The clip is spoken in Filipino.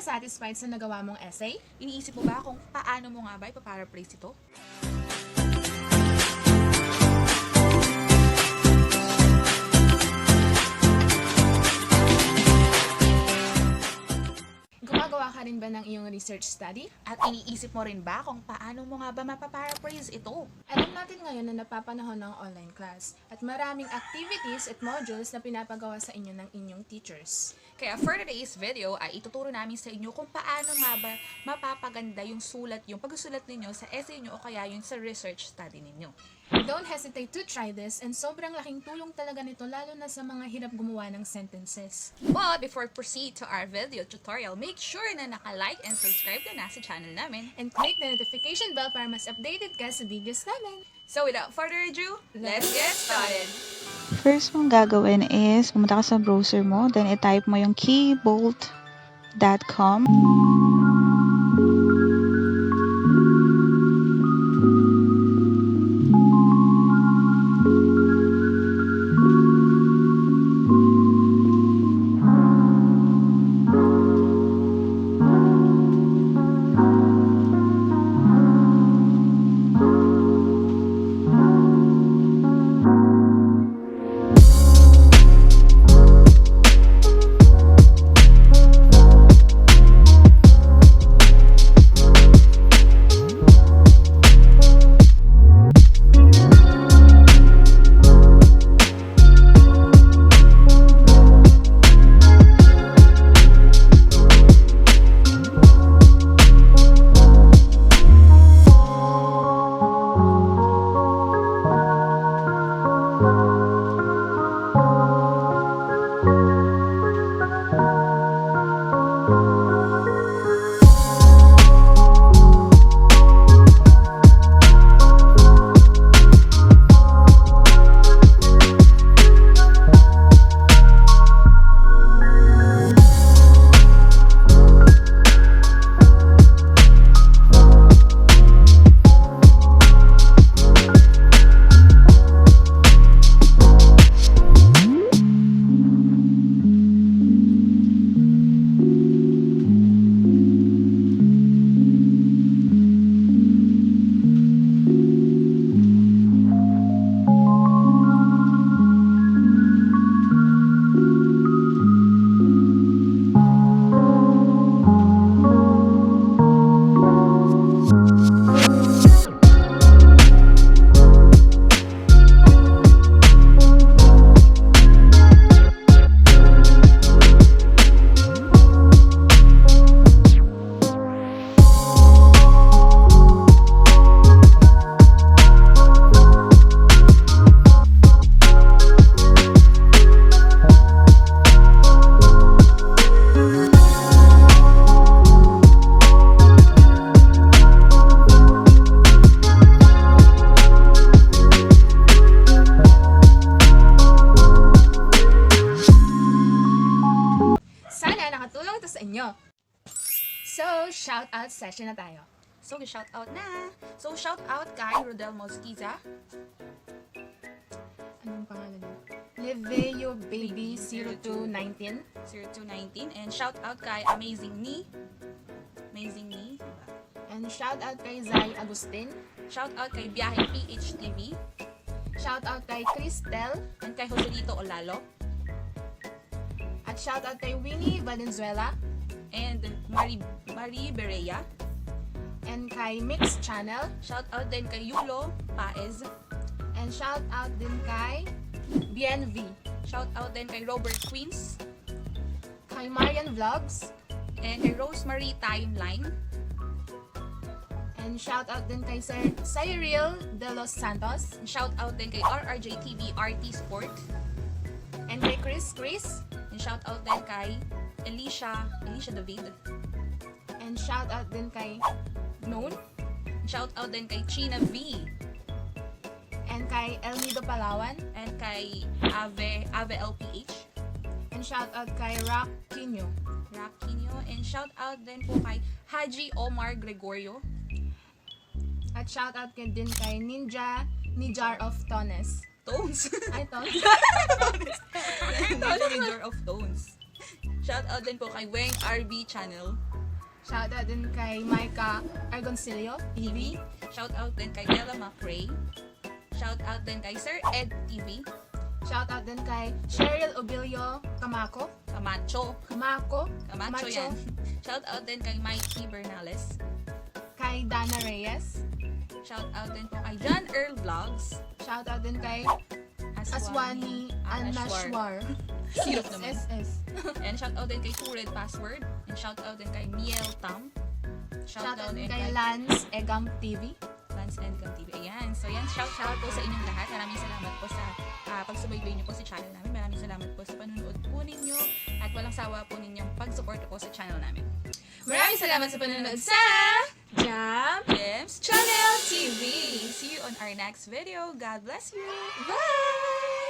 satisfied sa nagawa mong essay? Iniisip mo ba kung paano mo nga ba ipaparaphrase ito? Gumagawa ka rin ba ng iyong research study? At iniisip mo rin ba kung paano mo nga ba mapaparaphrase ito? Alam natin ngayon na napapanahon ng online class at maraming activities at modules na pinapagawa sa inyo ng inyong teachers. Kaya for today's video ay ituturo namin sa inyo kung paano nga ba mapapaganda yung pagsusulat ninyo sa essay nyo o kaya yung sa research study ninyo. Don't hesitate to try this and sobrang laking tulong talaga nito lalo na sa mga hirap gumawa ng sentences. But before proceed to our video tutorial, make sure na naka-like and subscribe ka na sa channel namin. And click the notification bell para mas updated ka sa videos namin. So without further ado, let's get started! First mong gagawin is pumunta ka sa browser mo, then i-type mo yung keybolt.com. So, shout-out session na tayo. So, shout out na! So, shout out kay Rodel Mosquiza, Anong pangalan mo? Liveo Baby 0219. 0219, and shout out kay Amazing Me. And shout-out kay Zai Agustin. Shout out kay Biyahe PHTV, Shout-out kay Cristel. and kay Joselito Olalo, At shout-out kay Winnie Valenzuela. and Marie Berea. And kay Mix Channel. Shout out din kay Yulo Paez. And shout-out din kay BNV. Shout out din kay Robert Queens, Kay Marian Vlogs. and kay Rosemary Timeline. And shout-out din kay Sir Cyril De Los Santos. And shout out din kay RRJ TV RT Sport. And kay Chris. And shout out din kay Alicia David. And shout-out din kay Noon. And shout out din kay China V. And kay Elmido Palawan. And kay Ave LPH. And shoutout kay Rock Quino. And shout out din po kay Haji Omar Gregorio. At shoutout din kay Nijar of Tones. Tones. Ay, Tones. Nijar of Tones. Shoutout din po kay Weng RB Channel. Shoutout din kay Micah Argoncillo TV. Shoutout din kay Ella Macrae. Shoutout din kay Sir Ed TV. Shoutout din kay Cheryl Obilio Camacho. Camacho yan. Shoutout din kay Mikey Bernales. Kay Dana Reyes. Shoutout din po kay John Earl Vlogs. Shoutout din kay Aswani Anashwar. Anashwar. Hirap naman. SS. And shoutout din kay Tured Password. And shoutout din kay Miel Tam. Shoutout din kay Lance Egam TV. Lance and Gam TV. Ayan. So yan, shoutout po sa inyong lahat. Maraming salamat po sa pagsubaybay niyo po sa channel namin. Maraming salamat po sa panunood po ninyo. At walang sawa po ninyong pag-support po sa channel namin. Maraming salamat sa panonood sa JAMJEM'S Channel TV. See you on our next video. God bless you. Bye!